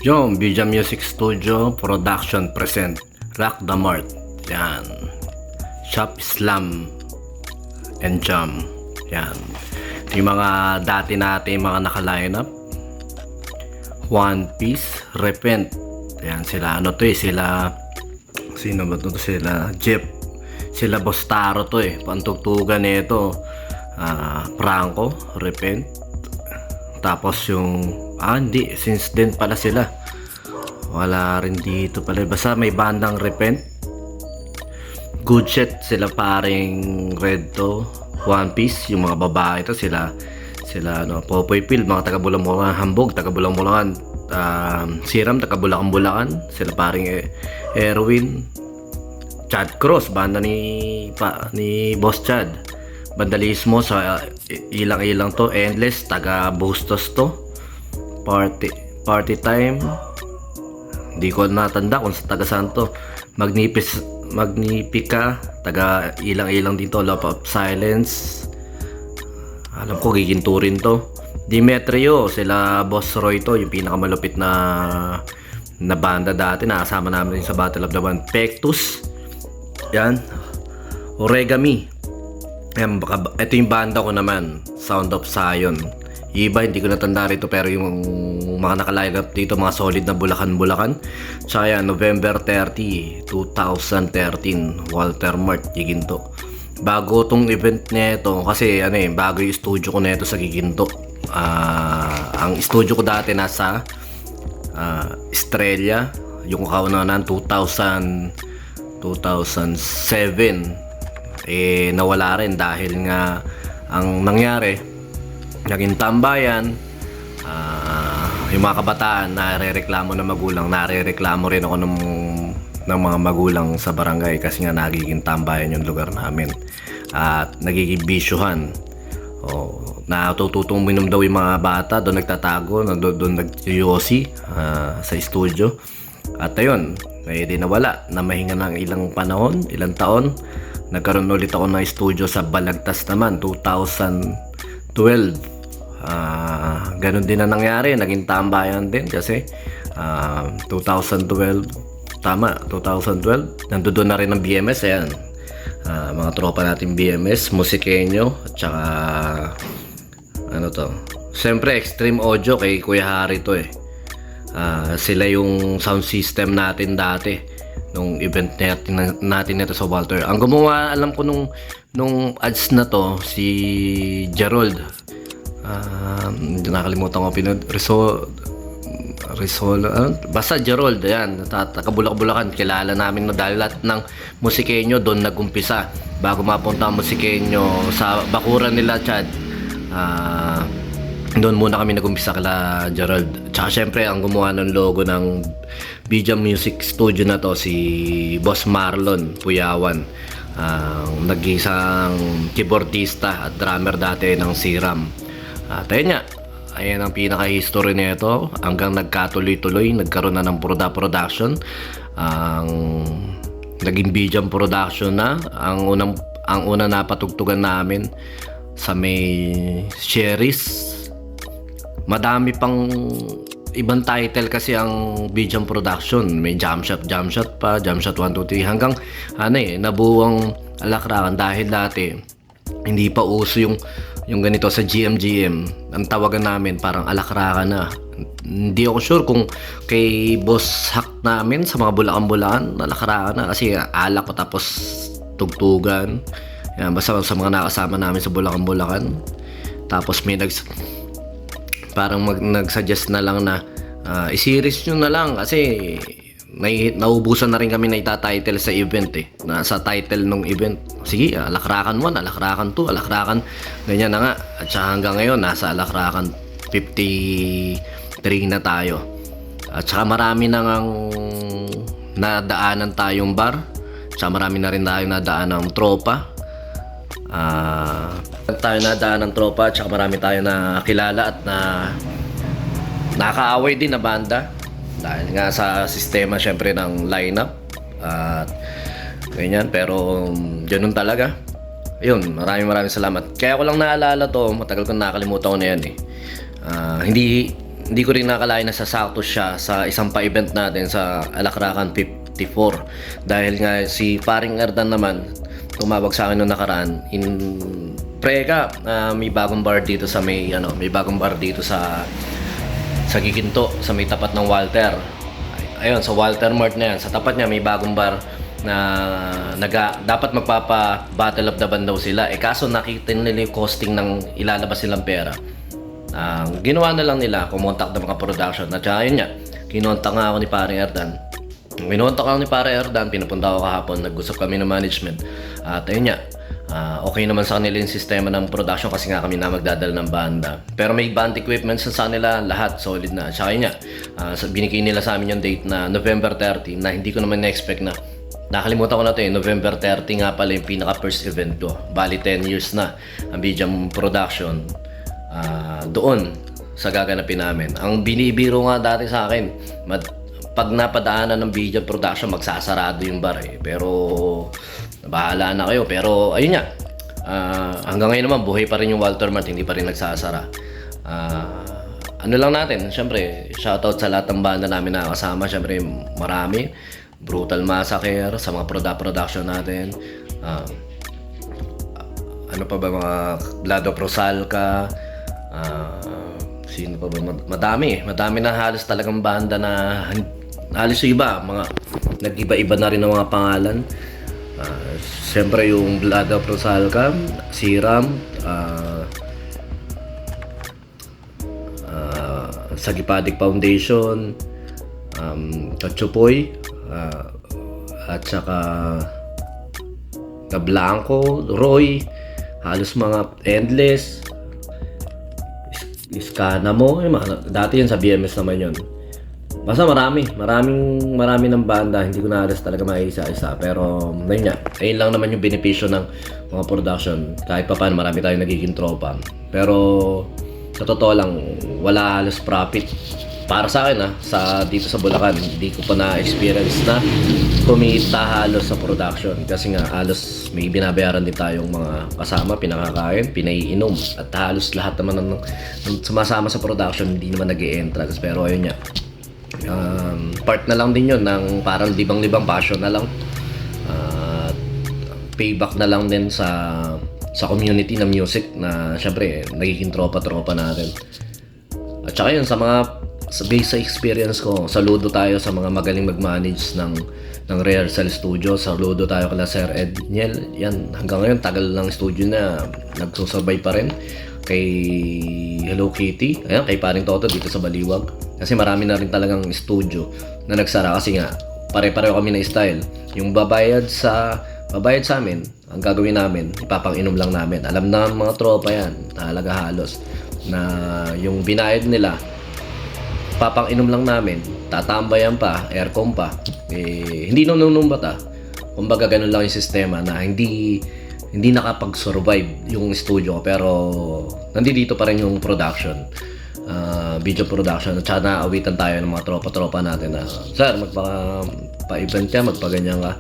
Yung Bija Music Studio Production present Rock the Mart. Yan. Shop Slam and Jam. Yan. Yung mga dati natin mga naka-line up. One Piece, Repent. Yan sila ano to sila sino ba to sila? Jeff. Sila Bostaro to Pantugtugan nito. Franco, Repent. Tapos yung hindi, since then pala sila. Wala rin dito pala. Basta may bandang Repent. Good shit sila paring Red to. One Piece, yung mga babae to sila Popoy Phil, mga taga Bulang-Bulangan, Hambog, taga Bulang-Bulangan, Siram, taga Bulacan-Bulacan, sila paring Erwin, Chad Cross, banda ni Boss Chad, Vandalismo sa ilang-ilang to, Endless, taga Bustos to, Party Time, hindi ko natanda kung sa taga saan to, Magnifica, taga ilang-ilang dito, Love of Silence, alam ko giginto rin to, Demetrio, sila Boss Roy to, yung pinakamalupit na banda dati, nakasama namin sa Battle of the Band, Pectus, yan, Origami, yan, ito yung banda ko naman, Sound of Zion. Iba, hindi ko natanda rito, pero yung mga naka-line up dito, mga solid na Bulacan. Tsaka yan, November 30, 2013, Walter Mart, Giginto. Bago tong event nito, kasi bago yung studio ko nito sa Giginto. Ang studio ko dati nasa Estrella, yung kaunanan 2007. Nawala rin dahil nga ang nangyari, naging tambayan, yung mga kabataan narereklamo na magulang, narereklamo rin ako ng mga magulang sa barangay kasi nga nagiging tambayan yung lugar namin at nagiging bisyuhan. Natututong minom daw yung mga bata, doon nagtatago, doon nagyoyosi sa studio. At ayun, di nawala na mahinga ng ilang panahon, ilang taon. Nagkaroon ulit ako ng studio sa Balagtas naman, 2012. Ganun din na nangyari, naging tambayan din kasi 2012, tama, 2012 nandoon na rin ng BMS. Ayan, mga tropa natin BMS, Musikenyo at saka siyempre Extreme Audio kay Kuya Hari to sila yung sound system natin dati nung event natin nito sa Walter. Ang gumawa, alam ko nung ads na to, si Gerald, nakalimutan ko basta Gerald, yan, taga-Bulacan, kilala namin dahil lahat ng Musikenyo doon nagumpisa bago mapunta ang Musikenyo sa bakuran nila Chad. Doon muna kami nagumpisa kila Gerald. Tsaka syempre ang gumawa ng logo ng Bija Music Studio na to, si Boss Marlon Puyawan, nag-isang keyboardista at drummer dati ng Siram. At ayun nga, ayan ang pinaka-history nito hanggang nagkatuloy-tuloy, nagkaroon na ng production. Naging Bijam Production na ang unang napatugtugan namin sa may series. Madami pang ibang title kasi ang Bijam Production. May Jamshot pa, Jamshot 1, 2, 3 hanggang nabuwang Alakrakan dahil dati hindi pa uso yung ganito sa GMGM. Ang tawagan namin parang Alakrakan na. Hindi ako sure kung kay Boss Hack namin sa mga Bulacan-Bulacan, Alakrakan na kasi alak ko tapos tugtugan. Yan, basta sa mga nakasama namin sa Bulacan-Bulacan. Tapos may nag-suggest na lang na i-series nyo na lang kasi naubusan na rin kami na itatitle sa event nasa title ng event. Sige, Alakrakan 1, Alakrakan 2, Alakrakan ganyan na nga. At saka hanggang ngayon nasa Alakrakan 53 na tayo. At saka marami na ngang nadaanan tayong bar. At saka marami na rin tayong nadaanan ng tropa. Tayo nadaan ng tropa at saka marami tayo na kilala at na nakaaway din na banda dahil nga sa sistema syempre ng lineup at ganyan, pero ganun talaga. Ayun, maraming salamat. Kaya ko lang naalala to, matagal ko nakakalimutan ko na yan hindi hindi ko rin nakalain na sasakto siya sa isang pa-event natin sa Alakrakan 54. Dahil nga si Paring Erdan naman, tumawag sa akin noong nakaraan, Preka, may bagong bar dito sa may bagong bar dito sa Giginto, sa may tapat ng Walter. Ayun, sa Walter Mart na yan, sa tapat niya may bagong bar na dapat magpapa Battle of the Band daw sila. Kaso nakita nila yung costing ng ilalabas silang pera. Ginawa na lang nila, kumontak ng mga production. At saka yun nga, kinontak nga ako ni Paring Erdan. Kinontak ako ni Paring Erdan, pinapunta ako kahapon, nag-usap kami ng management. At ayun nga, okay naman sa kanila yung sistema ng production kasi nga kami na magdadala ng banda. Pero may band equipment sa kanila, lahat solid na. Tsaka yun nga, binigay nila sa amin yung date na November 30 na hindi ko naman na-expect na. Nakalimutan ko na ito November 30 nga pala yung pinaka first event ko. Bali 10 years na ang Bijam Production doon sa gaganapin namin. Ang binibiro nga dati sa akin, pag napadaanan ng Bijam Production, magsasarado yung bar Pero bahala na kayo. Pero ayun nga, hanggang ngayon naman buhay pa rin yung Walter Mart, hindi pa rin nagsasara. Ano lang natin, syempre shoutout sa lahat ng banda namin na kasama. Syempre marami, Brutal Massacre, sa mga production natin, ano pa ba, mga Blood of Rosalca, sino pa ba, madami na halos talagang banda na halos iba, mga nag-iba-iba na rin ng mga pangalan. Siyempre yung Blood of Rosalca, Siram, Sagipadik Foundation, Kachupoy, at saka The Blanco, Roy, halos mga Endless, Iskanamo, dati yun sa BMS naman yun. Basta maraming ng banda, hindi ko na alas talaga maisa-isa. Pero ayun nga, ayun lang naman yung benepisyo ng mga production. Kahit pa paano marami tayong nagiging tropa. Pero sa totoo lang, wala halos profit. Para sa akin dito sa Bulacan, hindi ko pa na-experience na kumita halos sa production. Kasi nga halos may binabayaran din tayong mga kasama, pinakakain, pinaiinom. At halos lahat naman ng sumasama sa production, hindi naman nag-e-entrance. Pero ayun nga, part na lang din yun ng parang libang-libang passion na lang. Payback na lang din sa community ng music na syempre nagiging tropa-tropa natin. At saka yun, sa base sa experience ko, saludo tayo sa mga magaling mag-manage ng rehearsal studio. Saludo tayo kala Sir Ed Niel. Yan, hanggang ngayon tagal lang studio na nagsusabay pa rin. Kay Hello Kitty, ayan, kay Paring Toto dito sa Baliwag. Kasi marami na rin talagang studio na nagsara kasi nga pare-pareho kami na style. Yung babayad sa amin, ang gagawin namin, ipapang-inom lang namin. Alam na mga tropa yan, talaga halos, na yung binayad nila, papang-inom lang namin, tatambayan pa, aircon pa. Hindi nunumbat Kumbaga ganun lang yung sistema na hindi nakapag-survive yung studio pero nandito pa rin yung production, video production. At saka naawitan tayo ng mga tropa-tropa natin na, sir, magpa-event ka, magpa-ganyan ka.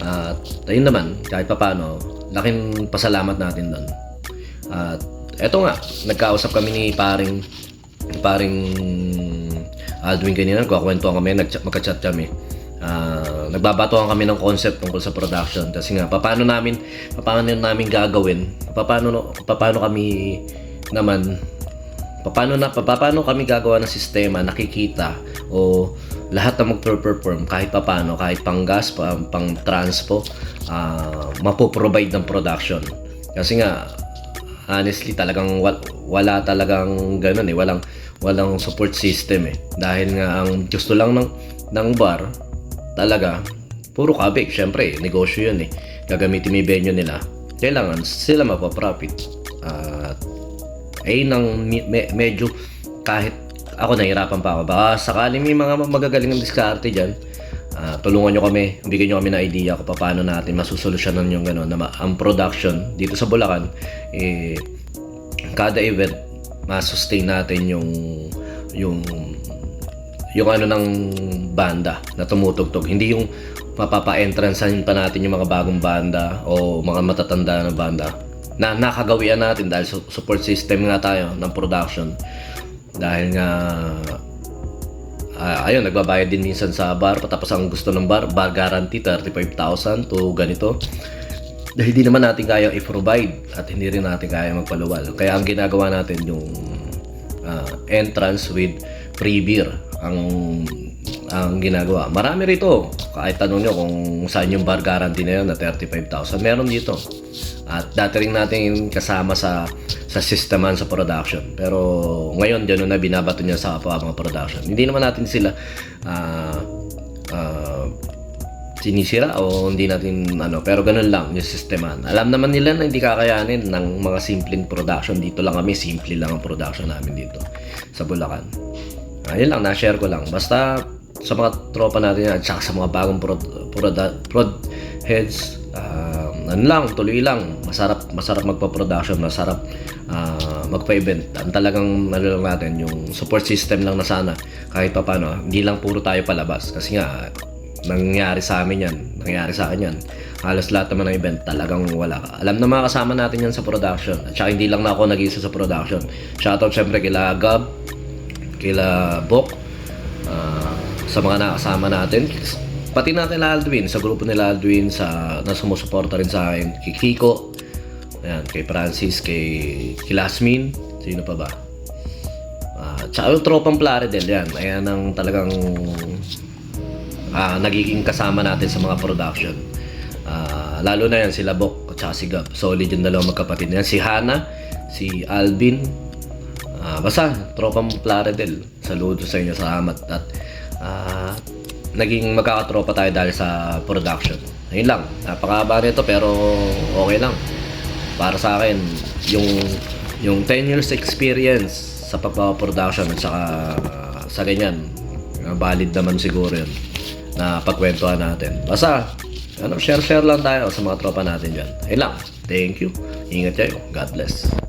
At ayun naman, kahit paano, laking pasalamat natin doon. At eto nga, nagkausap kami ni paring Aldwin kanina, nagkakwentuhan kami, magka-chat kami. Nagbabatuhan kami ng concept tungkol sa production kasi nga paano namin gagawin, paano kami gagawa ng sistema, nakikita o lahat na magpe-perform kahit paano, kahit pang-gas, pang-transpo, mapoprovide ng production. Kasi nga honestly talagang wala talagang ganun walang support system dahil nga ang gusto lang ng bar talaga puro kabig. Syempre negosyo yun gagamitin mo yung venue nila, kailangan sila mapaprofit. Medyo kahit ako nahirapan pa ako, baka sakaling may mga magagaling ng diskarte dyan, tulungan nyo kami, bigyan nyo kami ng idea kung paano natin masusolusyonan yung gano'n na ang production dito sa Bulacan, kada event ma-sustain natin yung ano ng banda na tumutugtog. Hindi yung mapapa-entrancean pa natin yung mga bagong banda o mga matatanda na banda na nakagawian natin dahil support system nga tayo ng production. Dahil nga ayun, nagbabayad din minsan sa bar, tapos ang gusto ng bar guarantee 35,000 to ganito. Dahil hindi naman natin kaya i-provide at hindi rin natin kaya magpaluwal. Kaya ang ginagawa natin yung entrance with free beer ang ginagawa. Marami rito. Kahit tanong nyo kung saan yung bar guarantee na yun na 35,000, meron dito. At dati rin natin kasama sa systeman sa production. Pero ngayon, dyan na binabato niya sa mga production. Hindi naman natin sila sinisira o hindi natin pero ganun lang yung systeman. Alam naman nila na hindi kakayanin ng mga simpleng production. Dito lang kami, simple lang ang production namin dito sa Bulacan. Ayun lang, na-share ko lang. Basta sa mga tropa natin at saka sa mga bagong prod heads, tuloy lang. Masarap magpa-production, masarap magpa-event. Ang talagang lang natin, yung support system lang na sana kahit pa paano, hindi lang puro tayo palabas. Kasi nga, nangyari sa amin yan, nangyari sa akin yan. Halos lahat naman ng event talagang wala ka. Alam na mga kasama natin yan sa production. At saka hindi lang na ako nag-isa sa production. Shoutout syempre kila Gab, kila Bok, sa mga nakasama natin. Pati natin la Aldwin, sa grupo nila Aldwin, na sumusuporta rin sa akin. Kay Kiko, ayan, kay Francis, kay Lasmin, sino pa ba? Tsaka yung tropang Plaridel, yan. Ayan ang talagang nagiging kasama natin sa mga production. Lalo na yan sila Bok at saka si Gab. Solid yung dalawang magkapatid na yan. Si Hana, si Alvin. Basta tropang Plaridel. Saludo sa inyo, salamat. At naging magkakatropa tayo dahil sa production. Ayun lang, napakahaba nito pero okay lang. Para sa akin, yung 10 years experience sa pagpapaproduction at saka sa ganyan, valid naman siguro yun na pagkwentuhan natin. Basta, share lang tayo sa mga tropa natin dyan. Ayun lang. Thank you. Ingat kayo. God bless.